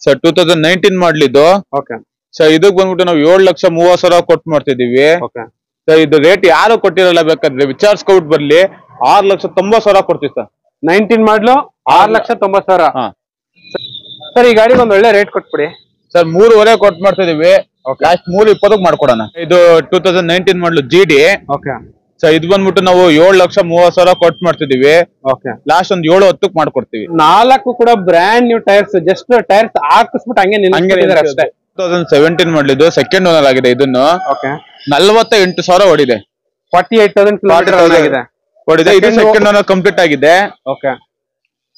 Sir 2019 ಮಾಡ್ಲಿದ್ದು. Okay sir ಇದಕ್ ಬಂದ್ಬಿಟ್ಟು ನಾವು 7,30,000 ಕೊಟ್ಟು ಮಾಡ್ತಿದೀವಿ. ಓಕೆ ಸರ್ ಇದು ರೇಟ್ ಯಾರು ಕೊಟ್ಟಿರಲ್ಲ, ಬೇಕಾದ್ರೆ ವಿಚಾರಿಸ್ಕೊಬಿಟ್ಟು ಬರ್ಲಿ. 6,90,000 ಕೊಡ್ತೀವಿ ಸರ್. 19 ಮಾಡ್ಲು 6,90,000. ಸರ್ ಈ ಗಾಡಿಗೆ ಒಂದ್ ಒಳ್ಳೆ ರೇಟ್ ಕೊಟ್ಬಿಡಿ ಸರ್. 3.5 ಕೊಟ್ಟು ಮಾಡ್ತಿದೀವಿ. ಲಾಸ್ಟ್ 3.20 ಮಾಡ್ಕೊಡೋಣ. ಇದು 2019 ಮಾಡ್ಲು GD. ಓಕೆ ಸರ್ ಇದು ಬಂದ್ಬಿಟ್ಟು ನಾವು 7,30,000 ಕೊಟ್ಟು ಮಾಡ್ತಿದೀವಿ. ಓಕೆ ಲಾಸ್ಟ್ ಒಂದ್ 7-10 ಮಾಡ್ಕೊಡ್ತೀವಿ. 4 ಕೂಡ brand new tyres, just tyres ಹಾಕಿಸ್ಬಿಟ್ಟು ಹಂಗೆ ನಿಲ್ಲಿಸಿದ್ದಾರೆ ಅಷ್ಟೇ. 2017 ಮಾಡ್ಲಿದ್ದು, ಸೆಕೆಂಡ್ ಓನರ್ ಆಗಿದೆ. ಇದನ್ನು ಓಕೆ 48,000 ಓಡಿದೆ. 48,000 ಕಿಲೋಮೀಟರ್ ಆಗಿದೆ. ಓಡಿದೆ. ಇದು ಸೆಕೆಂಡ್ ಓನರ್ ಕಂಪ್ಲೀಟ್ ಆಗಿದೆ. ಓಕೆ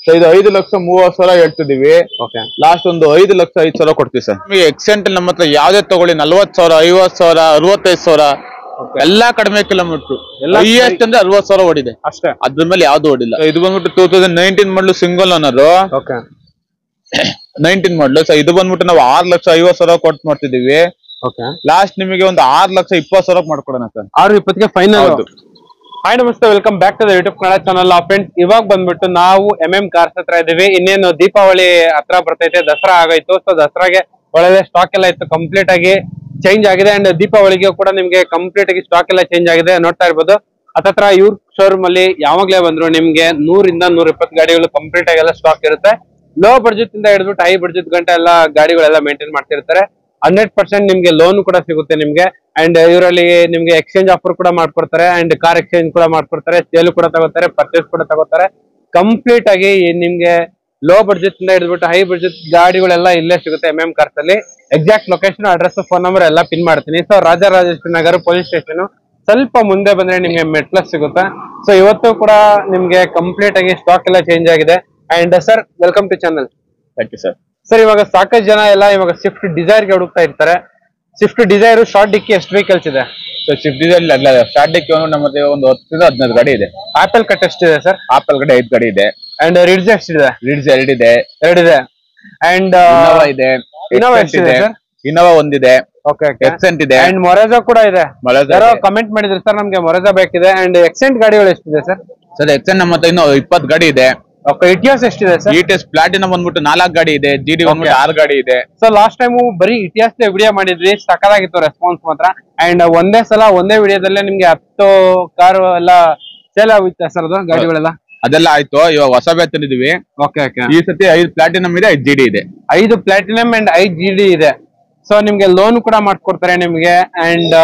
ಸೊ ಇದು 5,30,000 ಹೇಳ್ತಿದೀವಿ. ಓಕೆ ಲಾಸ್ಟ್ ಒಂದು 5,05,000 ಕೊಡ್ತೀವಿ ಸರ್. ನಿಮಗೆ ಎಕ್ಸೆಂಟ್ ನಮ್ಮ ಹತ್ರ ಯಾವ್ದೇ ತಗೊಳ್ಳಿ 40,000, 50,000, 65,000 ಎಲ್ಲಾ ಕಡಿಮೆ ಕಿಲೋಮೀಟರ್. ಹೈಯೆಸ್ಟ್ ಅಂದ್ರೆ 60,000 ಓಡಿದೆ ಅಷ್ಟೇ. ಅದ್ರ ಮೇಲೆ ಯಾವ್ದು ಓಡಿಲ್ಲ. ಇದು ಬಂದ್ಬಿಟ್ಟು 2019 model single owner. Okay 19 model. So ಇದು ಬಂದ್ಬಿಟ್ಟು ನಾವು 6,50,000 ಕೊಟ್ಟು ಮಾಡ್ತಿದೀವಿ. ಓಕೆ ಲಾಸ್ಟ್ ನಿಮಗೆ ಒಂದು 6,20,000 ಮಾಡ್ಕೊಡೋಣ ಸರ್. 6:20ಗೆ ಫೈನಲ್. ಹಾಯ್ ನಮಸ್ತೆ, welcome back to the YouTube Kannada channel. Friends, ಇವಾಗ ಬಂದ್ಬಿಟ್ಟು ನಾವು ಕಾರ್ಸ್ ಹತ್ರ ಇದೀವಿ. ಇನ್ನೇನು ದೀಪಾವಳಿ ಹತ್ರ ಬರ್ತೈತೆ, ದಸರಾ ಆಗೋಯ್ತು. ಸೊ ದಸರಾಗೆ ಒಳ್ಳೆ ಸ್ಟಾಕ್ ಎಲ್ಲ ಇತ್ತು, ಕಂಪ್ಲೀಟ್ ಆಗಿ ಚೇಂಜ್ ಆಗಿದೆ. ಅಂಡ್ ದೀಪಾವಳಿಗೆ ಕೂಡ ನಿಮ್ಗೆ ಕಂಪ್ಲೀಟ್ ಆಗಿ ಸ್ಟಾಕ್ ಎಲ್ಲ ಚೇಂಜ್ ಆಗಿದೆ. ನೋಡ್ತಾ ಇರ್ಬೋದು. ಹತ್ತತ್ರ ಇವ್ರ ಶೋರೂಮ್ ಅಲ್ಲಿ ಯಾವಾಗ್ಲೇ ಬಂದ್ರು ನಿಮ್ಗೆ 100 ಇಂದ 120 ಗಾಡಿಗಳು ಕಂಪ್ಲೀಟ್ ಆಗಿ ಎಲ್ಲ ಸ್ಟಾಕ್ ಇರುತ್ತೆ. ಲೋ ಬಡ್ಜೆಟ್ ಇಂದ ಹಿಡಿದ್ಬಿಟ್ಟು ಹೈ ಬಡ್ಜೆಟ್ ಗಂಟ ಎಲ್ಲ ಗಾಡಿಗಳೆಲ್ಲ ಮೇಂಟೈನ್ ಮಾಡ್ತಿರ್ತಾರೆ. 100% ನಿಮ್ಗೆ ಲೋನ್ ಕೂಡ ಸಿಗುತ್ತೆ ನಿಮ್ಗೆ. ಅಂಡ್ ಇವರಲ್ಲಿ ನಿಮ್ಗೆ ಎಕ್ಸ್ಚೇಂಜ್ ಆಫರ್ ಕೂಡ ಮಾಡ್ಕೊಡ್ತಾರೆ. ಅಂಡ್ ಕಾರ್ ಎಕ್ಸ್ಚೇಂಜ್ ಕೂಡ ಮಾಡ್ಕೊಡ್ತಾರೆ, ಸೇಲ್ ಕೂಡ ತಗೋತಾರೆ, ಪರ್ಚೇಸ್ ಕೂಡ ತಗೋತಾರೆ. ಕಂಪ್ಲೀಟ್ ಆಗಿ ನಿಮ್ಗೆ ಲೋ ಬಡ್ಜೆಟ್ ಇಂದ ಹಿಡಿದ್ಬಿಟ್ಟು ಹೈ ಬಡ್ಜೆಟ್ ಗಾಡಿಗಳೆಲ್ಲ ಇಲ್ಲೇ ಸಿಗುತ್ತೆ ಕಾರ್ಸ್ ಅಲ್ಲಿ. Exact location, address, phone number ಎಲ್ಲ ಪಿನ್ ಮಾಡ್ತೀನಿ. So Rajarajeshwari Nagar police station ಸ್ವಲ್ಪ ಮುಂದೆ ಬಂದ್ರೆ ನಿಮ್ಗೆ ಮೆಟ್ಲಸ್ ಸಿಗುತ್ತೆ. ಸೊ ಇವತ್ತು ಕೂಡ ನಿಮ್ಗೆ ಕಂಪ್ಲೀಟ್ ಆಗಿ ಸ್ಟಾಕ್ ಎಲ್ಲ ಚೇಂಜ್ ಆಗಿದೆ. And sir, welcome to channel. Thank you sir. Sir, ಇವಾಗ ಸಾಕಷ್ಟು ಜನ ಎಲ್ಲ ಇವಾಗ ಸ್ವಿಫ್ಟ್ ಡಿಸೈರ್ ಗೆ ಹುಡುಕ್ತಾ ಇರ್ತಾರೆ. ಸ್ವಿಫ್ಟ್ ಡಿಸೈರ್ ಶಾರ್ಟ್ ಡಿಕ್ಕಿ ಎಷ್ಟು ವೆಹಿಕಲ್ಸ್ ಇದೆ? ಸ್ವಿಫ್ಟ್ ಡಿಸೈರ್ ಶಾರ್ಟ್ ಡಿಕ್ಕಿ ನಮ್ಮ ಹತ್ರ ಒಂದು 10-15 ಗಾಡಿ ಇದೆ. ಆಪಲ್ ಕಟ್ ಎಷ್ಟಿದೆ ಸರ್? ಆಪಲ್ ಗಾಡಿ 5 ಗಾಡಿ ಇದೆ. ಅಂಡ್ ರಿಡ್ಜ್ ಎಷ್ಟಿದೆ? ರಿಡ್ಜ್ 2 ಇದೆ. 2 ಇದೆ. ಅಂಡ್ ಇನೋವಾ ಇದೆ. ಇನೋವಾ ಎಷ್ಟಿದೆ ಸರ್? ಇನೋವಾ ಒಂದಿದೆ. ಓಕೆ ಎಕ್ಸೆಂಟ್ ಇದೆ. ಅಂಡ್ ಮೊರೆಜಾ ಕೂಡ ಇದೆ. ಯಾರೋ ಕಮೆಂಟ್ ಮಾಡಿದ್ರು ಸರ್, ನಮ್ಗೆ ಮೊರೆಜಾ ಬೇಕಿದೆ. ಅಂಡ್ ಎಕ್ಸೆಂಟ್ ಗಾಡಿಗಳು ಎಷ್ಟಿದೆ ಸರ್? ಸರ್ ಎಕ್ಸೆಂಟ್ ನಮ್ಮ ಹತ್ರ ಇನ್ನು 20 ಗಾಡಿ ಇದೆ. ಓಕೆ, ಇಟಿಎಸ್ ಎಷ್ಟಿದೆ ಸರ್? ಇಟಿಎಸ್ ಪ್ಲಾಟಿನಮ್ ಬಂದ್ಬಿಟ್ಟು 4 ಗಾಡಿ ಇದೆ. GD ಬಂದ್ಬಿಟ್ಟು 6 ಗಾಡಿ ಇದೆ. ಸೊ ಲಾಸ್ಟ್ ಟೈಮ್ ಬರೀ ಇಟಿಎಸ್ ವಿಡಿಯೋ ಮಾಡಿದ್ವಿ, ಸಕಲಾಗಿತ್ತು ರೆಸ್ಪಾನ್ಸ್ ಮಾತ್ರ. ಅಂಡ್ ಒಂದೇ ವಿಡಿಯೋದಲ್ಲೇ ನಿಮ್ಗೆ 10 ಕಾರ್ ಎಲ್ಲ ಸೇಲ್ ಆಗುತ್ತೆ ಸರ್. ಅದು ಗಾಡಿಗಳೆಲ್ಲ ಅದೆಲ್ಲ ಆಯ್ತು. ಇವಾಗ ಹೊಸ ಬ್ಯಾಚ್ ತಂದಿದೀವಿ. Okay okay. ಈ ಸತಿ 5 ಪ್ಲಾಟಿನಮ್ ಇದೆ, 5 GD ಇದೆ. 5 ಪ್ಲಾಟಿನಮ್ ಅಂಡ್ 5 GD ಇದೆ. ಸೊ ನಿಮ್ಗೆ ಲೋನ್ ಕೂಡ ಮಾಡ್ಕೊಡ್ತಾರೆ ನಿಮ್ಗೆ. ಅಂಡ್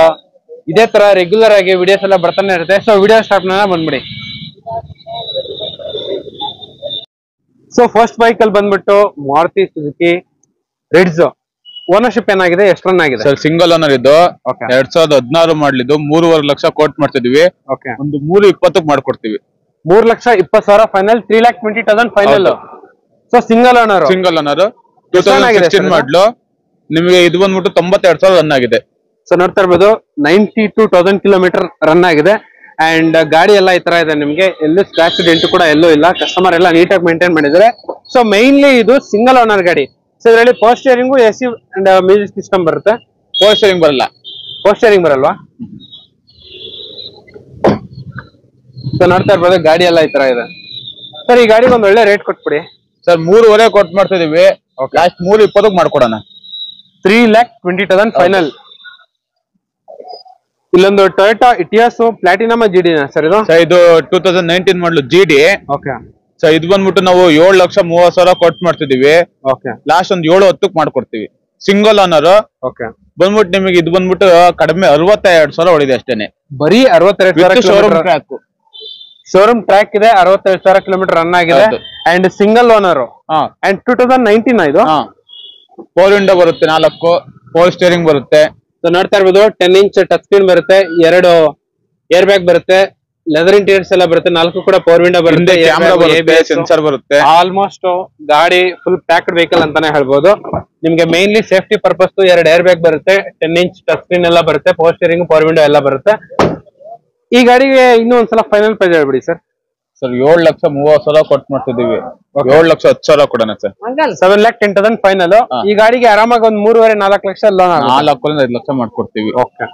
ಇದೇ ತರ ರೆಗ್ಯುಲರ್ ಆಗಿ ವಿಡಿಯೋಸ್ ಎಲ್ಲ ಬರ್ತಾನೆ ಇರುತ್ತೆ. ಸೊ ವಿಡಿಯೋ ಸ್ಟಾರ್ಟ್ ಬಂದ್ಬಿಡಿ. ಸೊ ಫಸ್ಟ್ ವೆಹಿಕಲ್ ಬಂದ್ಬಿಟ್ಟು ಮಾರುತಿ ಸುಜುಕಿ ರಿಡ್ಜ್. ಓನರ್ಶಿಪ್ ಏನಾಗಿದೆ, ಎಷ್ಟು ರನ್ ಆಗಿದೆ ಸರ್? ಸಿಂಗಲ್ ಓನರ್ ಇದು. 2016 ಮಾಡ್ಲಿದ್ದು. 3.5 ಲಕ್ಷ ಕೋಟ್ ಮಾಡ್ತಿದೀವಿ. ಓಕೆ, ಒಂದು 3.20 ಮಾಡ್ಕೊಡ್ತೀವಿ. 3,20,000 final. 3,20,000 final. So single owner. 2016 ಮಾಡ್ಲು. ನಿಮಗೆ ಇದು ಬಂದ್ಬಿಟ್ಟು 92,000 ರನ್ ಆಗಿದೆ. ಸೊ ನೋಡ್ತಾ ಇರ್ಬೋದು, 92,000 ಕಿಲೋಮೀಟರ್ ರನ್ ಆಗಿದೆ. ಅಂಡ್ ಗಾಡಿ ಎಲ್ಲ ಈ ತರ ಇದೆ. ನಿಮ್ಗೆ ಎಲ್ಲೂ ಸ್ಕ್ರಾಚ್ ಡೆಂಟ್ ಕೂಡ ಎಲ್ಲೂ ಇಲ್ಲ. ಕಸ್ಟಮರ್ ಎಲ್ಲ ನೀಟಾಗಿ ಮೇಂಟೈನ್ ಮಾಡಿದ್ದಾರೆ. ಸೊ ಮೈನ್ಲಿ ಇದು ಸಿಂಗಲ್ ಓನರ್ ಗಾಡಿ. ಸೊ ಇದರಲ್ಲಿ power steering, AC and music system ಬರುತ್ತೆ. ಪವರ್ ಸ್ಟೇರಿಂಗ್ ಬರಲ್ಲ. ಪವರ್ ಸ್ಟೇರಿಂಗ್ ಬರಲ್ವಾ? ಸೊ ನೋಡ್ತಾ ಇರ್ಬೋದು, ಗಾಡಿ ಎಲ್ಲ ಈ ತರ ಇದೆ. ಸರ್, ಈ ಗಾಡಿಗೆ ಒಂದು ಒಳ್ಳೆ ರೇಟ್ ಕೊಟ್ಬಿಡಿ ಸರ್. 3.5 ಕೊಟ್ಟು ಮಾಡ್ತಿದೀವಿ. ಲಾಸ್ಟ್ 3.20 ಮಾಡ್ಕೊಡೋಣ. 3,20,000 ಫೈನಲ್. ಇಲ್ಲೊಂದು ಟೊಯೋಟಾ ಇಟಿಯಾಸ್ ಪ್ಲಾಟಿನಮ್ GD ಸರ್ ಇದು? ಇದು 2019 ಮಾಡ್ಲು GD. ಓಕೆ. ಸೊ ಇದು ಬಂದ್ಬಿಟ್ಟು ನಾವು 7,30,000 ಕೊಟ್ಟು ಮಾಡ್ತಿದೀವಿ. ಓಕೆ. ಲಾಸ್ಟ್ ಒಂದು 7-10 ಮಾಡ್ಕೊಡ್ತೀವಿ. Single owner. ಓಕೆ. ಬಂದ್ಬಿಟ್ಟು ನಿಮಗೆ ಇದು ಬಂದ್ಬಿಟ್ಟು ಕಡಿಮೆ 62,000 ಹೊಡಿದೆ ಅಷ್ಟೇನೆ. ಬರೀ 62,000 ಶೋರೂಮ್ ಟ್ರ್ಯಾಕ್. ಶೋರೂಮ್ ಟ್ರ್ಯಾಕ್ ಇದೆ. 62,000 ಕಿಲೋಮೀಟರ್ ರನ್ ಆಗಿದೆ. And single owner. ಅಂಡ್ 2019 ಇದು. 4 ವಿಂಡೋ ಬರುತ್ತೆ, 4 ಪವರ್ ಸ್ಟೇರಿಂಗ್ ಬರುತ್ತೆ. ಸೊ ನೋಡ್ತಾ ಇರ್ಬೋದು, 10 ಇಂಚ್ ಟಚ್ ಸ್ಕ್ರೀನ್ ಬರುತ್ತೆ, 2 ಏರ್ ಬ್ಯಾಗ್ ಬರುತ್ತೆ, ಲೆದರ್ ಇಂಟೀರಿಯರ್ಸ್ ಎಲ್ಲ ಬರುತ್ತೆ, 4 ಕೂಡ ಪವರ್ ವಿಂಡೋ ಬರುತ್ತೆ, ಕ್ಯಾಮೆರಾ ಬರುತ್ತೆ, ಸೆನ್ಸರ್ ಬರುತ್ತೆ. ಆಲ್ಮೋಸ್ಟ್ ಗಾಡಿ ಫುಲ್ ಪ್ಯಾಕ್ಡ್ ವೆಹಿಕಲ್ ಅಂತಾನೆ ಹೇಳ್ಬೋದು. ನಿಮ್ಗೆ mainly safety purpose 2 air bag ಬರುತ್ತೆ, 10 ಇಂಚ್ ಟಚ್ ಸ್ಕ್ರೀನ್ ಎಲ್ಲ ಬರುತ್ತೆ, ಪವರ್ ಸ್ಟೇರಿಂಗ್, ಪವರ್ ವಿಂಡೋ ಎಲ್ಲ ಬರುತ್ತೆ. ಈ ಗಾಡಿಗೆ ಇನ್ನೂ ಒಂದ್ಸಲ ಫೈನಲ್ ಪ್ರೈಸ್ ಹೇಳ್ಬಿಡಿ ಸರ್. ಸರ್ 7,30,000 ಕೊಟ್ಟು ಮಾಡ್ತಿದೀವಿ. 7,10,000 ಕೊಡೋಣ ಸರ್. 7,10,000 ಫೈನಲ್. ಈ ಗಾಡಿಗೆ ಆರಾಮಾಗಿ ಒಂದು 3.5-4 ಲಕ್ಷ ಲೋನ್ 4,5 ಲಕ್ಷ ಮಾಡ್ಕೊಡ್ತೀವಿ. ಓಕೆ.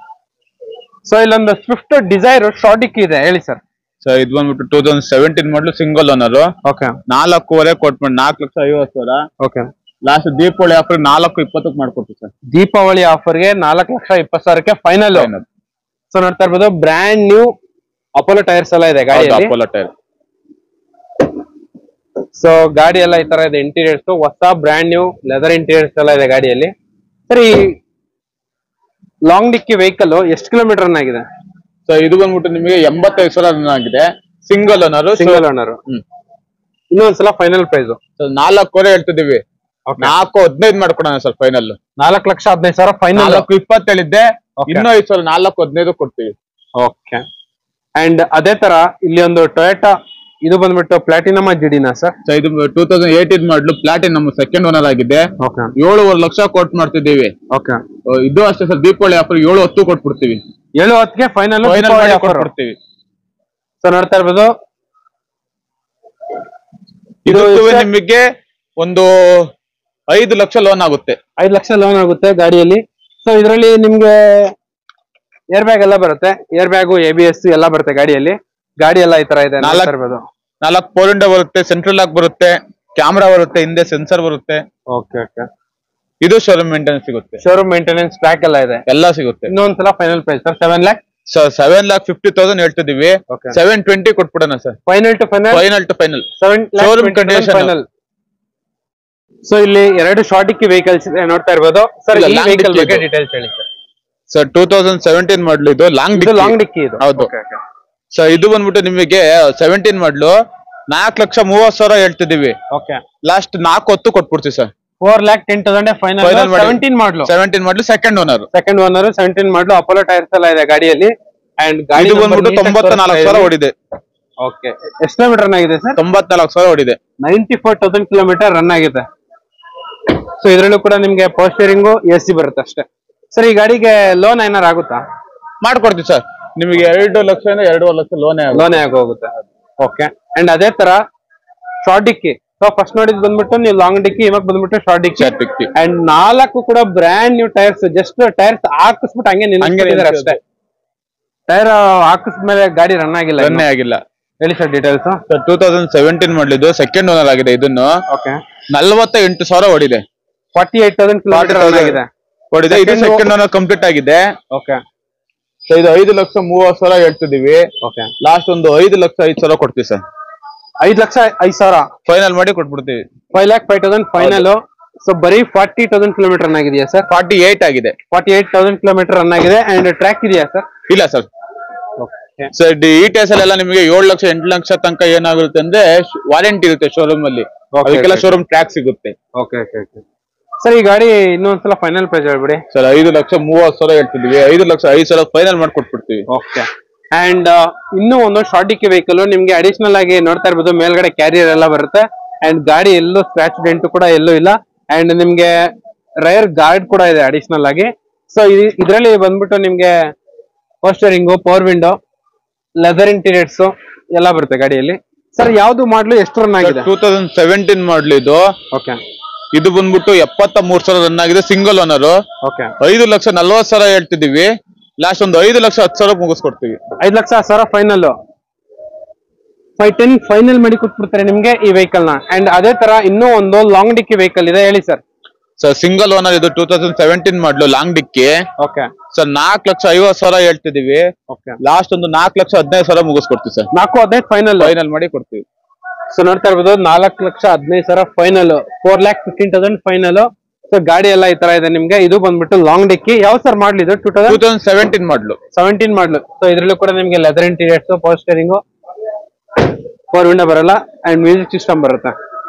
ಸೊ ಇಲ್ಲೊಂದು ಸ್ವಿಫ್ಟ್ ಡಿಸೈರ್ ಶಾರ್ಟ್ ಡಿಕ್ಕಿ ಇದೆ, ಹೇಳಿ ಸರ್. ಸರ್ ಇದು ಬಂದ್ಬಿಟ್ಟು 2017 ಮಾಡ್ಲು ಸಿಂಗಲ್ ಓನರ್. ಓಕೆ. 4.25 ಕೊಟ್ಟು 4,50,000. ಓಕೆ. ಲಾಸ್ಟ್ ದೀಪಾವಳಿ ಆಫರ್ 4,20,ಕ್ಕೆ ಮಾಡ್ಕೊಡ್ತೀವಿ ಸರ್. ದೀಪಾವಳಿ ಆಫರ್ಗೆ 4,20,000 ಫೈನಲ್. ಸೊ ನೋಡ್ತಾ ಇರ್ಬೋದು ಬ್ರ್ಯಾಂಡ್ ನ್ಯೂ ಅಪೋಲೋ ಟೈರ್ಸ್ ಎಲ್ಲ ಇದೆ ಗಾಡಿಯಲ್ಲಿ. Apollo tyre. ಸೊ ಗಾಡಿ ಎಲ್ಲ ಈ ತರ ಇದೆ. ಇಂಟೀರಿಯರ್ಸ್ ಹೊಸ ಬ್ರ್ಯಾಂಡ್ ನ್ಯೂ ಲೆದರ್ ಇಂಟೀರಿಯರ್ಸ್ ಎಲ್ಲ ಇದೆ ಗಾಡಿಯಲ್ಲಿ. ಸರಿ, ಲಾಂಗ್ ಡಿಕ್ಕಿ ವೆಹಿಕಲ್ ಎಷ್ಟು ಕಿಲೋಮೀಟರ್ ರನ್ ಆಗಿದೆ? ಸೊ ಇದು ಬಂದ್ಬಿಟ್ಟು ನಿಮಗೆ 85,000 ರನ್ ಆಗಿದೆ. Single owner. ಇನ್ನೊಂದ್ಸಲ ಫೈನಲ್ ಪ್ರೈಸ್ 4,00,000 ಹೇಳ್ತಿದೀವಿ. 4,15,000 ಮಾಡ್ಕೊಡೋಣ ಸರ್ ಫೈನಲ್. 4,15,000 ಫೈನಲ್. 4,20,000 ಹೇಳಿದ್ದೆ. ಇನ್ನೂ 5,000 4,15,000 ಕೊಡ್ತೀವಿ. ಓಕೆ. ಅಂಡ್ ಅದೇ ತರ ಇಲ್ಲಿ ಒಂದು ಟೊಯೋಟಾ ಇದು ಬಂದ್ಬಿಟ್ಟು ಪ್ಲಾಟಿನಮ್ ಜಿಡಿನಾ ಸರ್? ಇದು 2018 ಮಾಡಲು ಪ್ಲಾಟಿನಮ್ ಸೆಕೆಂಡ್ ಓನರ್ ಆಗಿದೆ. 7,5 ಲಕ್ಷ ಕೊಟ್ಟು ಮಾಡ್ತಿದ್ದೀವಿ. ಇದು ಅಷ್ಟೇ ಸರ್, ದೀಪಾವಳಿ ಆಫರ್ 7,10 ಕೊಟ್ಬಿಡ್ತೀವಿ. 7,10ಗೆ ಫೈನಲ್ ಕೊಟ್ಬಿಡ್ತೀವಿ. ಸೊ ನೋಡ್ತಾ ಇರ್ಬೋದು ಇದು ನಿಮಗೆ ಒಂದು 5 ಲಕ್ಷ ಲೋನ್ ಆಗುತ್ತೆ. 5 ಲಕ್ಷ ಲೋನ್ ಆಗುತ್ತೆ ಗಾಡಿಯಲ್ಲಿ. ಸೊ ಇದರಲ್ಲಿ ನಿಮ್ಗೆ ಏರ್ ಬ್ಯಾಗ್ ಎಲ್ಲ ಬರುತ್ತೆ. ಏರ್ ಬ್ಯಾಗು ABS ಎಲ್ಲ ಬರುತ್ತೆ ಗಾಡಿಯಲ್ಲಿ. ಗಾಡಿ ಎಲ್ಲ ಈ ತರ ಇದೆ. 4 ಪವರ್ ವಿಂಡೋ ಬರುತ್ತೆ, ಸೆಂಟ್ರಲ್ ಲಾಕ್ ಬರುತ್ತೆ, ಕ್ಯಾಮ್ರಾ ಬರುತ್ತೆ, ಹಿಂದೆ ಸೆನ್ಸರ್ ಬರುತ್ತೆ. ಇದು ಶೋರೂಮ್ ಮೇಂಟೆನೆನ್ಸ್ ಸಿಗುತ್ತೆ. ಶೋರೂಮ್ ಮೇಂಟೆನೆನ್ಸ್ ಪ್ಯಾಕ್ ಎಲ್ಲ ಇದೆ, ಎಲ್ಲ ಸಿಗುತ್ತೆ. ಇನ್ನೊಂದ್ಸಲ final price sir 7 lakh. Sir 7,50,000 ಹೇಳ್ತಿದೀವಿ. 720 ಕೊಟ್ಬಿಡೋಣ sir. Final to final showroom condition. So ಇಲ್ಲಿ 2 ಶಾರ್ಟಿಕ್ ವೆಹಿಕಲ್ಸ್ ಇದೆ ನೋಡ್ತಾ ಇರ್ಬೋದು ಸರ್. ಈ ವೆಹಿಕಲ್ ಬಗ್ಗೆ ಡೀಟೇಲ್ಸ್ ಹೇಳಿ ಸರ್. ಸರ್ 2017 ಮಾಡಲು ಇದು ಲಾಂಗ್ ಡಿಕ್ಕಿ ಇದು. ಹೌದು. ಸೊ ಇದು ಬಂದ್ಬಿಟ್ಟು ನಿಮಗೆ 17 ಮಾಡಲು 4,30,000 ಹೇಳ್ತಿದೀವಿ. ಲಾಸ್ಟ್ 4,10 ಕೊಟ್ಬಿಡ್ತೀವಿ sir. 4,10,000 final. 17 model second owner 17 ಮಾಡಲು ಅಪೋಲೋ ಟೈರ್ಸ್ ಎಲ್ಲ ಇದೆ ಗಾಡಿಯಲ್ಲಿ. ಅಂಡ್ ಗಾಡಿ ಬಂದ್ಬಿಟ್ಟು 94,000 ಓಡಿದೆ. ಓಕೆ. ಎಷ್ಟು ಕಿಲೋಮೀಟರ್ ರನ್ ಆಗಿದೆ ಸರ್? 94,000 ಓಡಿದೆ. 94,000 ಕಿಲೋಮೀಟರ್ ರನ್ ಆಗಿದೆ. ಸೊ ಇದರಲ್ಲೂ ಕೂಡ ನಿಮ್ಗೆ ಪವರ್ ಸ್ಟೀರಿಂಗು AC ಬರುತ್ತೆ ಅಷ್ಟೇ. ಸರ್ ಈ ಗಾಡಿಗೆ ಲೋನ್ ಏನಾರು ಆಗುತ್ತಾ? ಮಾಡ್ಕೊಡ್ತೀವಿ ಸರ್. ನಿಮಗೆ 2 ಲಕ್ಷ 2.5 ಲಕ್ಷ ಲೋನೇ ಆಗೋಗುತ್ತೆ. ಓಕೆ. ಅಂಡ್ ಅದೇ ತರ ಶಾರ್ಟ್ ಡಿಕ್ಕಿ. ಸೊ ಫಸ್ಟ್ ನೋಡಿದ್ ಬಂದ್ಬಿಟ್ಟು ನೀವು ಲಾಂಗ್ ಡಿಕ್ಕಿ, ಇವಾಗ ಬಂದ್ಬಿಟ್ಟು ಶಾರ್ಟ್ ಡಿಕ್ಕಿ. ಅಂಡ್ 4 ಕೂಡ brand new tyres. Just tyres ಹಾಕಿಸ್ಬಿಟ್ಟು ಹಂಗೆ ನಿಲ್ಲಿಸಿದ್ದಾರೆ ಅಷ್ಟೇ. ಟೈರ್ ಹಾಕಿಸ್ಮೇಲೆ ಗಾಡಿ ರನ್ ಆಗಿಲ್ಲ. ಹೇಳಿ ಸರ್ ಡೀಟೇಲ್ಸ್. 2017 ಮಾಡಲಿದ್ದು ಸೆಕೆಂಡ್ ಓನರ್ ಆಗಿದೆ. ಇದನ್ನು 48,000 ಓಡಿದೆ. 48,000 ಕಿಲೋಮೀಟರ್ ಆಗಿದೆ. ಇದು ಸೆಕೆಂಡ್ ಓನರ್ ಕಂಪ್ಲೀಟ್ ಆಗಿದೆ. ಓಕೆ. ಸೊ ಇದು 5,30,000 ಹೇಳ್ತಿದೀವಿ. ಲಾಸ್ಟ್ ಒಂದು 5,05,000 ಕೊಡ್ತೀವಿ ಸರ್. 5,05,000 ಫೈನಲ್ ಮಾಡಿ ಕೊಟ್ಬಿಡ್ತೀವಿ. 5,05,000 ಫೈನಲ್. ಸೊ ಬರೀ 40,000 ಕಿಲೋಮೀಟರ್ ರನ್ ಆಗಿದೆಯಾ ಸರ್? 48 ಆಗಿದೆ. 48,000 ಕಿಲೋಮೀಟರ್ ರನ್ ಆಗಿದೆ. ಅಂಡ್ ಟ್ರ್ಯಾಕ್ ಇದೆಯಾ ಸರ್? ಇಲ್ಲ ಸರ್. ಸರ್ ಈ ಟೆಸ್ ಎಲ್ಲ ನಿಮಗೆ 7 ಲಕ್ಷ 8 ಲಕ್ಷ ತನಕ ಏನಾಗುತ್ತೆ ಅಂದ್ರೆ ವಾರಂಟಿ ಇರುತ್ತೆ ಶೋರೂಮ್ ಅಲ್ಲಿ. ಅದಕ್ಕೆಲ್ಲ ಶೋರೂಮ್ ಟ್ರ್ಯಾಕ್ ಸಿಗುತ್ತೆ. ಸರ್ ಈ ಗಾಡಿ ಇನ್ನೊಂದ್ಸಲ ಫೈನಲ್ ಪ್ರೈಸ್ ಹೇಳ್ಬಿಡಿ ಸರ್. 5,30,000 ಹೇಳ್ತಿದ್ವಿ. 5,05,000 ಫೈನಲ್ ಮಾಡಿ ಕೊಟ್ಬಿಡ್ತೀವಿ. ಓಕೆ. ಅಂಡ್ ಇನ್ನೂ ಒಂದು ಶಾರ್ಟ್ ಡಿಕ್ಕಿ ವೆಹಿಕಲ್ ನಿಮ್ಗೆ ಅಡಿಷನಲ್ ಆಗಿ ನೋಡ್ತಾ ಇರ್ಬೋದು. ಮೇಲ್ಗಡೆ ಕ್ಯಾರಿಯರ್ ಎಲ್ಲ ಬರುತ್ತೆ. ಅಂಡ್ ಗಾಡಿ ಎಲ್ಲೂ ಸ್ಕ್ರಾಚ್ ಡೆಂಟ್ ಕೂಡ ಎಲ್ಲೂ ಇಲ್ಲ. ಅಂಡ್ ನಿಮ್ಗೆ ರೈರ್ ಗಾರ್ಡ್ ಕೂಡ ಇದೆ ಅಡಿಷನಲ್ ಆಗಿ. ಸೊ ಇದರಲ್ಲಿ ಬಂದ್ಬಿಟ್ಟು ನಿಮ್ಗೆ power steering, power window, leather interiors ಎಲ್ಲ ಬರುತ್ತೆ ಗಾಡಿಯಲ್ಲಿ. ಸರ್ ಯಾವ್ದು ಮಾಡ್ಲು ಎಷ್ಟು ರನ್ ಆಗಿದೆ? 2017 ಮಾಡ್ಲು ಇದು. ಓಕೆ. ಇದು ಬಂದ್ಬಿಟ್ಟು 73,000 ರನ್ ಆಗಿದೆ. Single owner. 5,40,000 ಹೇಳ್ತಿದೀವಿ. ಲಾಸ್ಟ್ ಒಂದು 5,10,000 ಮುಗಿಸ್ಕೊಡ್ತೀವಿ. 5,10,000 ಫೈನಲ್. 5,10 ಫೈನಲ್ ಮಾಡಿ ಕೊಟ್ಬಿಡ್ತಾರೆ ನಿಮ್ಗೆ ಈ ವೆಹಿಕಲ್ ನ. ಅಂಡ್ ಅದೇ ತರ ಇನ್ನೂ ಒಂದು ಲಾಂಗ್ ಡಿಕ್ಕಿ ವೆಹಿಕಲ್ ಇದೆ. ಹೇಳಿ ಸರ್. ಸರ್ ಸಿಂಗಲ್ ಓನರ್ ಇದು 2017 ಮಾಡ್ಲು ಲಾಂಗ್ ಡಿಕ್ಕಿ. ಓಕೆ. ಸರ್ 4,50,000 ಹೇಳ್ತಿದೀವಿ. ಲಾಸ್ಟ್ ಒಂದು 4,15,000 ಮುಗಿಸ್ಕೊಡ್ತೀವಿ ಸರ್. 4,15 ಫೈನಲ್ ಮಾಡಿ ಕೊಡ್ತೀವಿ. ಸೊ ನೋಡ್ತಾ ಇರ್ಬೋದು 4,15,000 ಫೈನಲ್. 4,15,000 ಫೈನಲ್. ಸೊ ಗಾಡಿ ಎಲ್ಲ ಈ ತರ ಇದೆ ನಿಮ್ಗೆ. ಇದು ಬಂದ್ಬಿಟ್ಟು ಲಾಂಗ್ ಡಿಕ್ಕಿ. ಯಾವ ಸರ್ ಮಾಡ್ಲಿ ಇದು? 2017 ಮಾಡ್ಲು. 17 ಮಾಡ್ಲು. ಸೊ ಇದ್ರಲ್ಲೂ ಕೂಡ ನಿಮ್ಗೆ leather interiors, power steering, power window ಬರಲ್ಲ, ಅಂಡ್ ಮ್ಯೂಸಿಕ್ ಸಿಸ್ಟಮ್ ಬರುತ್ತೆ.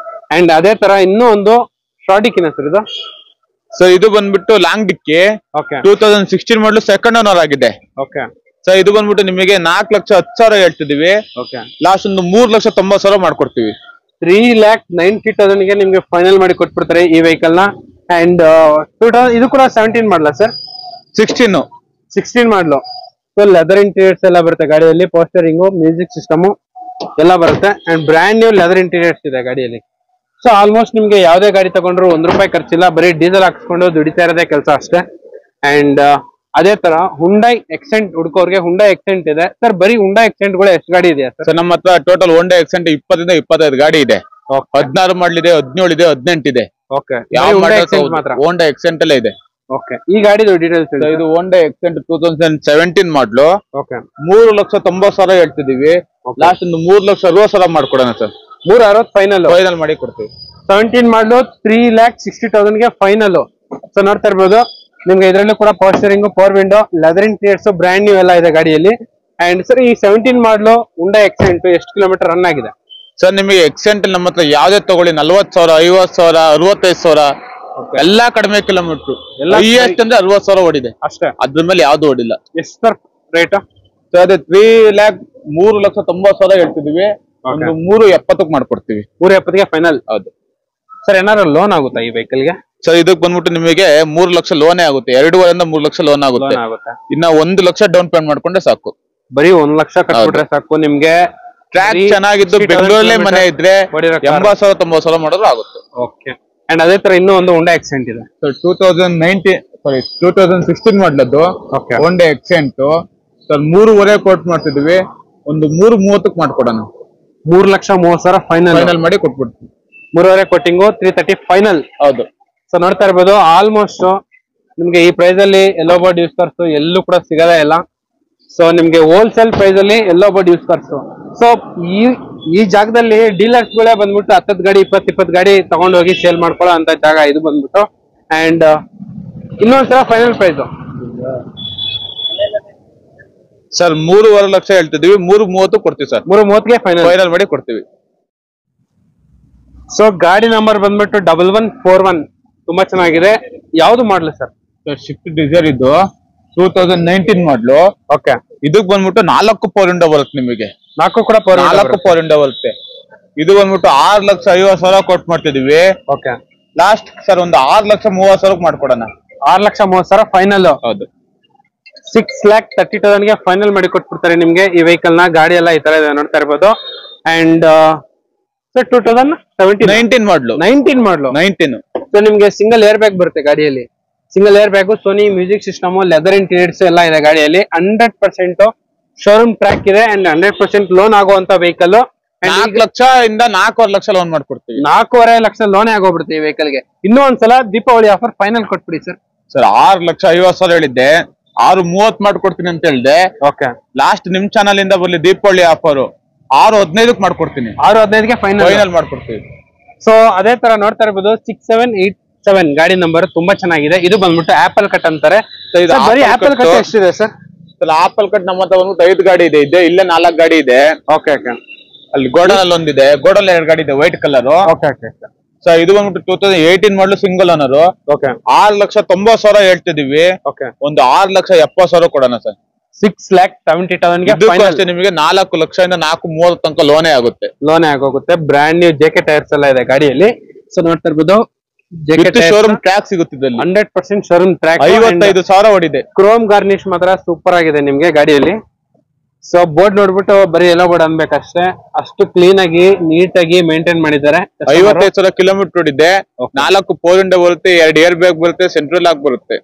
ಅಂಡ್ ಅದೇ ತರ ಇನ್ನೂ ಒಂದು ಶಾರ್ಟ್ ಡಿಕ್ಕಿನ ಸರ್ ಇದು. ಸೊ ಇದು ಬಂದ್ಬಿಟ್ಟು ಲಾಂಗ್ ಡಿಕ್ಕಿ. 2016 ಮಾಡ್ಲು ಸೆಕೆಂಡ್ ಓನರ್ ಆಗಿದೆ. ಸೊ ಇದು ಬಂದ್ಬಿಟ್ಟು ನಿಮಗೆ 4,10,000 ಹೇಳ್ತಿದೀವಿ. ಲಾಸ್ಟ್ ಒಂದು 3,90,000 ಮಾಡ್ಕೊಡ್ತೀವಿ. 3,90,000 ಗೆ ನಿಮ್ಗೆ ಫೈನಲ್ ಮಾಡಿ ಕೊಟ್ಬಿಡ್ತಾರೆ ಈ ವೆಹಿಕಲ್ ನ. ಅಂಡ್ ಇದು ಕೂಡ 17 ಮಾಡಲ ಸರ್? 16 ಮಾಡಲು. ಸೊ ಲೆದರ್ ಇಂಟೀರಿಯರ್ಸ್ ಎಲ್ಲ ಬರುತ್ತೆ ಗಾಡಿಯಲ್ಲಿ. ಪವರ್ ಸ್ಟೀರಿಂಗು, ಮ್ಯೂಸಿಕ್ ಸಿಸ್ಟಮ್ ಎಲ್ಲ ಬರುತ್ತೆ. And brand new leather interiors ಇದೆ ಗಾಡಿಯಲ್ಲಿ. ಸೊ ಆಲ್ಮೋಸ್ಟ್ ನಿಮ್ಗೆ ಯಾವ್ದೇ ಗಾಡಿ ತಗೊಂಡ್ರು ₹1 ಖರ್ಚಿಲ್ಲ. ಬರೀ ಡೀಸೆಲ್ ಹಾಕ್ಸ್ಕೊಂಡು ದುಡಿತಾ ಇರೋದೇ ಕೆಲಸ ಅಷ್ಟೇ. ಅಂಡ್ ಅದೇ ತರ ಹುಂಡೈ ಎಕ್ಸೆಂಟ್ ಹುಡುಕೋರ್ಗೆ ಹುಂಡೈ ಎಕ್ಸೆಂಟ್ ಇದೆ ಸರ್. ಬರೀ ಹುಂಡೈ ಎಕ್ಸೆಂಟ್ ಗಳು ಎಷ್ಟು ಗಾಡಿ ಇದೆಯಾ ಸರ್? ನಮ್ಮ ಹತ್ರ ಟೋಟಲ್ ಹುಂಡೈ ಎಕ್ಸೆಂಟ್ 20 ಇಂದ 25 ಗಾಡಿ ಇದೆ. 16 ಮಾಡ್ಲಿದೆ, 17 ಇದೆ, 18 ಇದೆ. ಓಕೆ ಯಾವ ಮಾತ್ರ ಹೋಂಡಾ ಎಕ್ಸೆಂಟ್ ಅಲ್ಲೇ ಇದೆ. ಓಕೆ ಈ ಗಾಡಿದು ಡೀಟೇಲ್ಸ್ ಇದು ಹೋಂಡಾ ಎಕ್ಸೆಂಟ್ 2017 ಮಾಡ್ಲು. ಓಕೆ 3,90,000 ಹೇಳ್ತಿದೀವಿ. ಲಾಸ್ಟ್ ಒಂದು 3,60,000 ಮಾಡ್ಕೊಡೋಣ ಸರ್. 360 ಫೈನಲ್ ಮಾಡಿ ಕೊಡ್ತೀವಿ. 17 ಮಾಡ್ಲು 3,60,000 ಗೆ ಫೈನಲ್. ಸೊ ನೋಡ್ತಾ ಇರ್ಬೋದು ನಿಮ್ಗೆ ಇದರಲ್ಲೂ ಕೂಡ power steering, power window, leather interiors brand new ಎಲ್ಲ ಇದೆ ಗಾಡಿಯಲ್ಲಿ. ಅಂಡ್ ಸರ್ ಈ 17 ಮಾಡ್ಲು ಹೋಂಡಾ ಎಕ್ಸೆಂಟ್ ಎಷ್ಟು ಕಿಲೋಮೀಟರ್ ರನ್ ಆಗಿದೆ ಸರ್? ನಿಮಗೆ ಎಕ್ಸೆಂಟ್ ನಮ್ಮ ಹತ್ರ ಯಾವ್ದೇ ತಗೊಳ್ಳಿ 40,000, 50,000, 65,000 ಎಲ್ಲಾ ಕಡಿಮೆ ಕಿಲೋಮೀಟರ್. ಹೈಯೆಸ್ಟ್ ಅಂದ್ರೆ 60,000 ಓಡಿದೆ ಅಷ್ಟೇ, ಅದ್ರ ಮೇಲೆ ಯಾವ್ದು ಓಡಿಲ್ಲ. ಎಷ್ಟು ಸರ್ ರೇಟ್? ಸರ್ ಅದೇ 3,90,000 ಹೇಳ್ತಿದೀವಿ. ಒಂದು 370 ಮಾಡ್ಕೊಡ್ತೀವಿ. 370 ಫೈನಲ್. ಹೌದು ಸರ್ ಏನಾದ್ರು ಲೋನ್ ಆಗುತ್ತಾ ಈ ವೆಹಿಕಲ್ ಗೆ? ಸರ್ ಇದಕ್ಕೆ ಬಂದ್ಬಿಟ್ಟು ನಿಮಗೆ 3 ಲಕ್ಷ ಲೋನೇ ಆಗುತ್ತೆ. 2.5 3 ಲಕ್ಷ ಲೋನ್ ಆಗುತ್ತೆ. ಇನ್ನ 1 ಲಕ್ಷ ಡೌನ್ ಪೇಮೆಂಟ್ ಮಾಡ್ಕೊಂಡ್ರೆ ಸಾಕು. ಬರೀ 1 ಲಕ್ಷ ಕಟ್ಬಿಟ್ರೆ ಸಾಕು ನಿಮ್ಗೆ. ಟ್ರ್ಯಾಕ್ ಚೆನ್ನಾಗಿದ್ದು ಬೆಂಗಳೂರಲ್ಲೇ ಮನೆ ಇದ್ರೆ 80,000 90,000 ಮಾಡಿದ್ರು ಆಗುತ್ತೆ. ಓಕೆ. ಅಂಡ್ ಅದೇ ತರ ಇನ್ನೂ ಒಂದು ಹೋಂಡಾ ಎಕ್ಸೆಂಟ್ ಇದೆ. 2016 ಮಾಡ್ಲದ್ದು ಹೋಂಡಾ ಎಕ್ಸೆಂಟ್ ಸರ್ 3.5 ಕೋಟ್ ಮಾಡ್ತಿದ್ವಿ. ಒಂದು 3.30 ಮಾಡ್ಕೊಡೋಣ. 3,30,000 ಫೈನಲ್ ಮಾಡಿ ಕೊಟ್ಬಿಡ್ತೀವಿ. 3.5 ಕೊಟ್ಟಿಂಗು 330 ಫೈನಲ್. ಹೌದು. ಸೊ ನೋಡ್ತಾ ಇರ್ಬೋದು ಆಲ್ಮೋಸ್ಟ್ ನಿಮ್ಗೆ ಈ ಪ್ರೈಸ್ ಅಲ್ಲಿ ಎಲ್ಲೋ ಬೋರ್ಡ್ ಯೂಸ್ ಕಾರ್ಸ್ ಎಲ್ಲೂ ಕೂಡ ಸಿಗದೇ ಇಲ್ಲ. ಸೊ ನಿಮ್ಗೆ ಹೋಲ್ಸೇಲ್ ಪ್ರೈಸ್ ಅಲ್ಲಿ ಎಲ್ಲೋ ಬೋರ್ಡ್ ಯೂಸ್ ಕಾರ್ಸ್. ಸೊ ಈ ಜಾಗದಲ್ಲಿ ಡೀಲರ್ಸ್ ಗಳೇ ಬಂದ್ಬಿಟ್ಟು 10 ಗಾಡಿ 20 ಗಾಡಿ ತಗೊಂಡು ಹೋಗಿ ಸೇಲ್ ಮಾಡ್ಕೊಳ್ಳೋ ಅಂತ ಜಾಗ ಇದು ಬಂದ್ಬಿಟ್ಟು. ಅಂಡ್ ಇನ್ನೊಂದ್ಸಲ ಫೈನಲ್ ಪ್ರೈಸ್ ಸರ್ 3.5 ಲಕ್ಷ ಹೇಳ್ತಿದೀವಿ. 3.30 ಕೊಡ್ತೀವಿ ಸರ್. 3.30ಗೆ ಫೈನಲ್ ಮಾಡಿ ಕೊಡ್ತೀವಿ. ಸೊ ಗಾಡಿ ನಂಬರ್ ಬಂದ್ಬಿಟ್ಟು 1141 ತುಂಬಾ ಚೆನ್ನಾಗಿದೆ. ಯಾವ್ದು ಮಾಡ್ಲಿ ಸರ್? ಶಿಫ್ಟ್ ಡಿಸೈರ್ ಇದು 2019 ಮಾಡ್ಲು. ಓಕೆ. ಇದಕ್ ಬಂದ್ಬಿಟ್ಟು 4 ಪವರ್ ವಿಂಡೋ ಬರುತ್ತೆ ನಿಮಗೆ. 4 ಕೂಡ ಪವರ್ ವಿಂಡೋ ಬರುತ್ತೆ. ಇದು ಬಂದ್ಬಿಟ್ಟು 6,50,000 ಕೊಟ್ಟು ಮಾಡ್ತಿದೀವಿ. ಓಕೆ. ಲಾಸ್ಟ್ ಸರ್ ಒಂದು 6,30,000 ಮಾಡ್ಕೊಡೋಣ. 6,30,000 ಫೈನಲ್. ಹೌದು. 6,30,000 ಗೆ ಫೈನಲ್ ಮಾಡಿ ಕೊಟ್ಬಿಡ್ತಾರೆ ನಿಮ್ಗೆ ಈ ವೆಹಿಕಲ್ ನ. ಗಾಡಿ ಎಲ್ಲ ಈ ತರ ಇದೆ ನೋಡ್ತಾ ಇರ್ಬೋದು. ಅಂಡ್ ಸರ್ 2019 ಮಾಡ್ಲು. 19. ಸೊ ನಿಮ್ಗೆ ಸಿಂಗಲ್ ಏರ್ ಬ್ಯಾಗ್ ಬರುತ್ತೆ ಗಾಡಿಯಲ್ಲಿ. Single air bag, Sony music system, leather interiors ಎಲ್ಲ ಇದೆ ಗಾಡಿಯಲ್ಲಿ. 100% ಶೋರೂಮ್ ಟ್ರ್ಯಾಕ್ ಇದೆ ಅಂಡ್ 100% ಲೋನ್ ಆಗುವಂತ ವೆಹಿಕಲ್. 4 ಲಕ್ಷ ಇಂದ 4.5 ಲಕ್ಷ ಲೋನ್ ಮಾಡ್ಕೊಡ್ತೀವಿ. 4.5 ಲಕ್ಷ ಲೋನೇ ಆಗೋಗ್ಬಿಡುತ್ತೆ ಈ ವೆಹಿಕಲ್ ಗೆ. ಇನ್ನೂ ಒಂದ್ಸಲ ದೀಪಾವಳಿ ಆಫರ್ ಫೈನಲ್ ಕೊಟ್ಬಿಡಿ ಸರ್. ಸರ್ 6,50,000 ಹೇಳಿದ್ದೆ, 6.30 ಮಾಡ್ಕೊಡ್ತೀನಿ ಅಂತ ಹೇಳಿದೆ. ಓಕೆ. ಲಾಸ್ಟ್ ನಿಮ್ ಚಾನಲ್ ಇಂದ ಬರ್ಲಿ ದೀಪಾವಳಿ ಆಫರ್ 6.15 ಮಾಡ್ಕೊಡ್ತೀನಿ. 6.15ಗೆ ಫೈನಲ್ ಮಾಡ್ಕೊಡ್ತೀವಿ. ಸೊ ಅದೇ ತರ ನೋಡ್ತಾ ಇರ್ಬೋದು 6787 ಗಾಡಿ ನಂಬರ್ ತುಂಬಾ ಚೆನ್ನಾಗಿದೆ. ಇದು ಬಂದ್ಬಿಟ್ಟು ಆಪಲ್ ಕಟ್ ಅಂತಾರೆ. ಬರೀ ಆಪಲ್ ಕಟ್ ಎಷ್ಟಿದೆ ಸರ್? ಆಪಲ್ ಕಟ್ ನಮ್ಮ ಹತ್ರ ಬಂದ್ಬಿಟ್ಟು 5 ಗಾಡಿ ಇದೆ. ಇಲ್ಲೇ 4 ಗಾಡಿ ಇದೆ. Okay okay. ಅಲ್ಲಿ ಗೋಡನ್ ಅಲ್ಲಿ ಒಂದಿದೆ, ಗೋಡನ್ 2 ಗಾಡಿ ಇದೆ white colour. Okay okay. So ಇದು ಬಂದ್ಬಿಟ್ಟು 2018 ಮಾಡಲು ಸಿಂಗಲ್ ಓನರ್. ಓಕೆ. 6,90,000 ಹೇಳ್ತಿದೀವಿ. ಓಕೆ. ಒಂದು 6,70,000 ಕೊಡೋಣ ಸರ್. 6,70,000 ಗೆ ನಿಮಗೆ 4 ಲಕ್ಷದಿಂದ 4.30 ತನಕ ಲೋನೇ ಆಗುತ್ತೆ. ಲೋನೇ ಆಗೋಗುತ್ತೆ. ಬ್ರ್ಯಾಂಡ್ ನ್ಯೂ ಜೆಕೆ ಟೈರ್ಸ್ ಎಲ್ಲ ಇದೆ ಗಾಡಿಯಲ್ಲಿ. ಸೊ ನೋಡ್ತಾ ಇರ್ಬೋದು ಶೋರೂಮ್ ಟ್ರ್ಯಾಕ್ ಸಿಗುತ್ತೆ. 100% ಶೋರೂಮ್ ಟ್ರ್ಯಾಕ್. 55,000 ಓಡಿದೆ. ಕ್ರೋಮ್ ಗಾರ್ನಿಶ್ ಮಾತ್ರ ಸೂಪರ್ ಆಗಿದೆ ನಿಮ್ಗೆ ಗಾಡಿಯಲ್ಲಿ. ಸೊ ಬೋರ್ಡ್ ನೋಡ್ಬಿಟ್ಟು ಬರೀ ಎಲ್ಲೋ ಬೋರ್ಡ್ ಅನ್ಬೇಕಷ್ಟೇ, ಅಷ್ಟು ಕ್ಲೀನ್ ಆಗಿ ನೀಟ್ ಆಗಿ ಮೇಂಟೈನ್ ಮಾಡಿದ್ದಾರೆ. 55,000 ಕಿಲೋಮೀಟರ್ ಓಡಿದೆ. 4 ಪವರ್ ವಿಂಡೋ ಬರುತ್ತೆ, 2 ಏರ್ ಬ್ಯಾಗ್ ಬರುತ್ತೆ, ಸೆಂಟ್ರಲ್ ಲಾಕ್ ಬರುತ್ತೆ,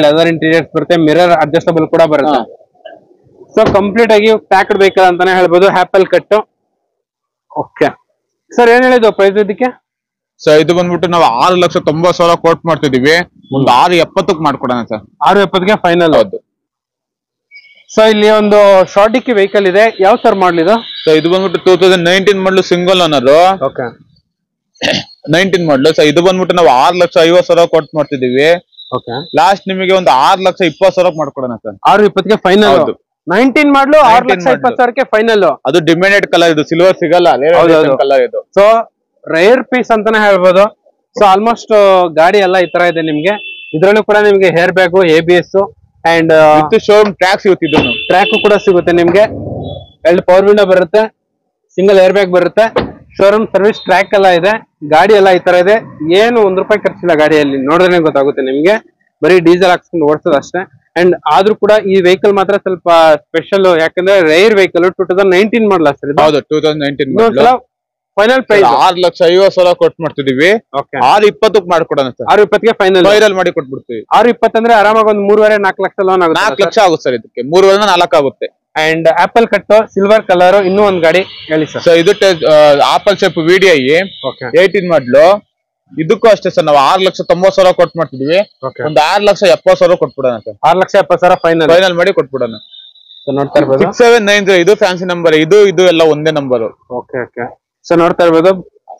ಲೆದರ್ ಇಂಟೀರಿಯರ್ಸ್ ಬರುತ್ತೆ, ಮಿರರ್ ಅಡ್ಜಸ್ಟಬಲ್ ಕೂಡ ಬರುತ್ತೆ. ಸೊ ಕಂಪ್ಲೀಟ್ ಆಗಿ ಪ್ಯಾಕ್ಡ್ ವೆಹಿಕಲ್ ಅಂತಾನೆ ಹೇಳ್ಬೋದು. Apple cut. ಓಕೆ ಸರ್, ಏನ್ ಹೇಳಿದ್ದು ಪ್ರೈಸ್ ಇದಕ್ಕೆ? ಸೊ ಇದು ಬಂದ್ಬಿಟ್ಟು ನಾವು 6,90,000 ಕೋಟ್ ಮಾಡ್ತಿದೀವಿ. ಒಂದು 6.70 ಮಾಡ್ಕೊಡೋಣ ಸರ್. 6.70ಗೆ ಫೈನಲ್. ಹೌದು. ಸೊ ಇಲ್ಲಿ ಒಂದು ಶಾರ್ಟಿಕ್ ವೆಹಿಕಲ್ ಇದೆ. ಯಾವ ಸರ್ ಮಾಡ್ಲಿದು? ಸೊ ಇದು ಬಂದ್ಬಿಟ್ಟು 2019 ಮಾಡಲು ಸಿಂಗಲ್ ಓನರ್. ಓಕೆ. 19 ಮಾಡಲು. ಸೊ ಇದು ಬಂದ್ಬಿಟ್ಟು ನಾವು 6,50,000 ಕೊಟ್ಟು ಮಾಡ್ತಿದೀವಿ. ಓಕೆ. ಲಾಸ್ಟ್ ನಿಮಗೆ ಒಂದು 6,20,000 ಮಾಡ್ಕೊಡೋಣ ಸರ್. 6.20ಗೆ ಫೈನಲ್. 19 ಮಾಡಲು 6,20,000ಕ್ಕೆ ಫೈನಲ್. ಅದು ಡಿಮ್ಯಾಂಡೆಡ್ ಕಲರ್, ಇದು ಸಿಲ್ವರ್ ಸಿಗಲ್ಲ ಕಲರ್ ಇದು. ಸೊ ರೇರ್ ಪೀಸ್ ಅಂತಾನೆ ಹೇಳ್ಬೋದು. ಸೊ ಆಲ್ಮೋಸ್ಟ್ ಗಾಡಿ ಎಲ್ಲ ಈ ತರ ಇದೆ ನಿಮ್ಗೆ. ಇದ್ರಲ್ಲೂ ಕೂಡ ನಿಮ್ಗೆ hair bag, ABS and showroom track ಸಿಗುತ್ತೆ. ಟ್ರ್ಯಾಕ್ ಕೂಡ ಸಿಗುತ್ತೆ ನಿಮ್ಗೆ. 2 ಪವರ್ ವಿಂಡೋ ಬರುತ್ತೆ, ಸಿಂಗಲ್ ಏರ್ ಬ್ಯಾಗ್ ಬರುತ್ತೆ, ಶೋರೂಮ್ ಸರ್ವಿಸ್ ಟ್ರ್ಯಾಕ್ ಎಲ್ಲ ಇದೆ. ಗಾಡಿ ಎಲ್ಲ ಈ ತರ ಇದೆ. ಏನು ₹1 ಖರ್ಚಿಲ್ಲ ಗಾಡಿಯಲ್ಲಿ. ನೋಡಿದ್ರೆ ಗೊತ್ತಾಗುತ್ತೆ ನಿಮ್ಗೆ. ಬರೀ ಡೀಸೆಲ್ ಹಾಕ್ಸ್ಕೊಂಡು ಓಡಿಸೋದು ಅಷ್ಟೇ. ಅಂಡ್ ಆದ್ರೂ ಕೂಡ ಈ ವೆಹಿಕಲ್ ಮಾತ್ರ ಸ್ವಲ್ಪ ಸ್ಪೆಷಲ್, ಯಾಕಂದ್ರೆ ರೈರ್ ವೆಹಿಕಲ್ 2019 ಮಾಡಲ್ಲ ಸರ್. ಹೌದು, 2019 ಫೈನಲ್ ಪ್ರೈಸ್ 6,50,000 ಕೊಟ್ಟು ಮಾಡ್ತಿದೀವಿ. 6.20 ಮಾಡ್ಕೊಡೋಣ ಸರ್. 6.20ಗೆ ಫೈನಲ್ ಮಾಡಿ ಕೊಟ್ಬಿಡ್ತೀವಿ. 6.20 ಅಂದ್ರೆ ಆರಾಮಾಗಿ ಒಂದು 3.5-4 ಲಕ್ಷ ಲೋನ್ ಆಗುತ್ತೆ. 4 ಲಕ್ಷ ಆಗುತ್ತೆ ಸರ್. ಇದಕ್ಕೆ 3.5 4 ಆಗುತ್ತೆ. And apple cut silver colour ಇನ್ನೂ ಒಂದ್ ಗಾಡಿ ಹೇಳಿ ಸರ್. ಸೊ ಇದು ಆಪಲ್ ಶೇಪ್ VDI 18 ಮಾಡ್ಲು. ಇದಕ್ಕೂ ಅಷ್ಟೇ ಸರ್, ನಾವು 6,90,000 ಕೊಟ್ಟು ಮಾಡ್ತಿದ್ವಿ. ಒಂದು 6,70,000 ಕೊಟ್ಬಿಡೋಣ ಸರ್. 6,70,000 ಫೈನಲ್ ಮಾಡಿ ಕೊಟ್ಬಿಡೋಣ. ನೋಡ್ತಾ ಇರ್ಬೋದು 6790 ಇದು ಫ್ಯಾನ್ಸಿ ನಂಬರ್, ಇದು ಎಲ್ಲ ಒಂದೇ ನಂಬರ್. Okay okay. ಸೊ ನೋಡ್ತಾ ಇರ್ಬೋದು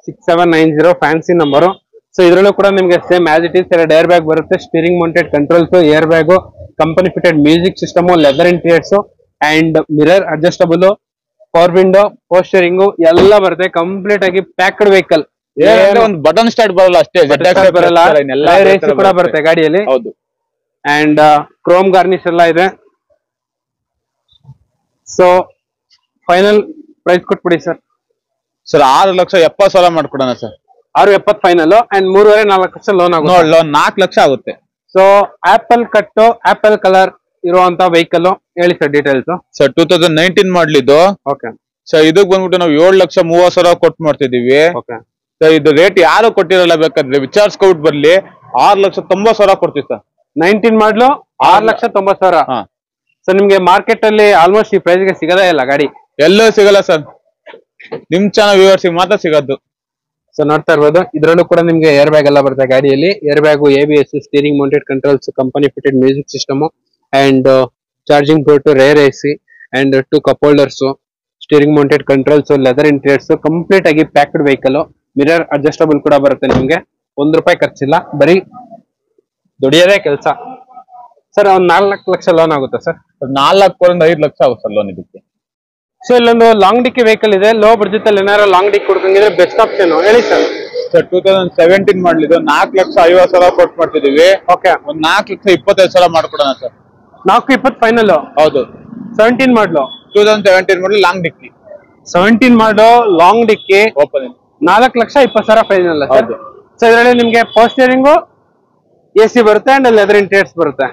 6790 ಫ್ಯಾನ್ಸಿ ನಂಬರ್. ಸೊ ಇದ್ರಲ್ಲೂ ಕೂಡ ನಿಮ್ಗೆ ಸೇಮ್ ಆಸ್ ಇಟ್ ಇಸ್ ಎರಡು ಏರ್ ಬ್ಯಾಗ್ ಬರುತ್ತೆ, steering mounted controls, air bag, company fitted music system, leather interiors and mirror adjustable, power window, ಪೋಸ್ಟರಿಂಗ್ ಎಲ್ಲ ಬರುತ್ತೆ. ಕಂಪ್ಲೀಟ್ ಆಗಿ ಪ್ಯಾಕ್ಡ್ ವೆಹಿಕಲ್. ಒಂದು ಬಟನ್ ಸ್ಟಾರ್ಟ್ ಬರಲ್ಲ ಅಷ್ಟೇ, ಬರಲ್ಲ, ಕೂಡ ಬರುತ್ತೆ ಗಾಡಿಯಲ್ಲಿ. ಹೌದು. ಅಂಡ್ ಕ್ರೋಮ್ ಗಾರ್ನಿಶ್ ಎಲ್ಲ ಇದೆ. ಸೊ ಫೈನಲ್ ಪ್ರೈಸ್ ಕೊಟ್ಬಿಡಿ ಸರ್. ಸರ್ 6,70,000 ಮಾಡ್ಕೊಡೋಣ sir. 6,70,000 final and 3.5-4 lakh loan ಆಗುತ್ತೆ. ಲೋನ್ 4 ಲಕ್ಷ ಆಗುತ್ತೆ. So apple cut, apple colour ಇರುವಂತ ವೆಹಿಕಲ್ ಹೇಳಿ ಸರ್ ಡೀಟೇಲ್ಸ್. ಸರ್ 2019 ಮಾಡ್ಲಿದ್ದು. ಓಕೆ. ಸೊ ಇದಕ್ ಬಂದ್ಬಿಟ್ಟು ನಾವು 7,30,000 ಕೊಟ್ಟು ಮಾಡ್ತಿದೀವಿ. ಓಕೆ. ಸೊ ಇದು ರೇಟ್ ಯಾರು ಕೊಟ್ಟಿರಲ್ಲ, ಬೇಕಾದ್ರೆ ವಿಚಾರಿಸ್ಕೊಬಿಟ್ಟು ಬರ್ಲಿ. 6,90,000 ಕೊಡ್ತೀವಿ ಸರ್. 19 ಮಾಡ್ಲು 6,90,000. ಸೊ ನಿಮ್ಗೆ ಮಾರ್ಕೆಟ್ ಅಲ್ಲಿ ಆಲ್ಮೋಸ್ಟ್ ಈ ಪ್ರೈಸ್ ಗೆ ಸಿಗದೇ ಇಲ್ಲ ಗಾಡಿ, ಎಲ್ಲೂ ಸಿಗಲ್ಲ ಸರ್, ನಿಮ್ ಚಾನಲ್ ವ್ಯೂವರ್ಸ್ ಮಾತ್ರ ಸಿಗೋದು. ಸೊ ನೋಡ್ತಾ ಇರ್ಬೋದು ಇದ್ರಲ್ಲೂ ಕೂಡ ನಿಮ್ಗೆ ಏರ್ ಬ್ಯಾಗ್ ಎಲ್ಲ ಬರುತ್ತೆ ಗಾಡಿಯಲ್ಲಿ. Air bag, ABS, steering mounted controls, company fitted music system and charging port, rear AC and 2 cup holders, steering mounted controls, leather interiors, complete ಆಗಿ ಪ್ಯಾಕ್ಡ್ ವೆಹಿಕಲ್. ಮಿರರ್ ಅಡ್ಜಸ್ಟಬಲ್ ಕೂಡ ಬರುತ್ತೆ ನಿಮ್ಗೆ. ₹1 ಖರ್ಚಿಲ್ಲ, ಬರೀ ದುಡಿಯೋದೇ ಕೆಲಸ. ಸರ್ ಒಂದ್ 4 ಲಕ್ಷ ಲೋನ್ ಆಗುತ್ತೆ ಸರ್. 4 5 ಲಕ್ಷ ಆಗುತ್ತೆ sir loan ಇದಕ್ಕೆ. ಸೊ ಇಲ್ಲೊಂದು ಲಾಂಗ್ ಡಿಕ್ಕಿ ವೆಹಿಕಲ್ ಇದೆ. ಲೋ ಬಡ್ಜೆಟ್ ಅಲ್ಲಿ ಏನಾರ ಲಾಂಗ್ ಡಿಕ್ ಕೊಡ್ಕಂಗಿದ್ರೆ ಬೆಸ್ಟ್ ಆಪ್ಷನ್ ಹೇಳಿ ಸರ್. ಸರ್ 2017 ಮಾಡ್ಲಿದ್ದು 4,50,000 ಕೊಟ್ಟು ಮಾಡ್ತಿದೀವಿ. ಓಕೆ. ಒಂದ್ 4,25,000 ಮಾಡ್ಕೊಡೋಣ ಸರ್. 4,20,000 ಫೈನಲ್. ಹೌದು. 17 ಮಾಡ್ಲು 2017 ಮಾಡ್ಲು ಲಾಂಗ್ ಡಿಕ್ಕಿ. 17 ಮಾಡ್ಲು ಲಾಂಗ್ ಡಿಕ್ಕಿ ಓಪನ್ 4,20,000 ಫೈನಲ್ ಸರ್. ಸೊ ಇದರಲ್ಲಿ ನಿಮ್ಗೆ ಪೋಸ್ಟರಿಂಗು, AC ಬರುತ್ತೆ ಅಂಡ್ ಲೆದರ್ ಇಂಟೀರಿಯರ್ಸ್ ಬರುತ್ತೆ.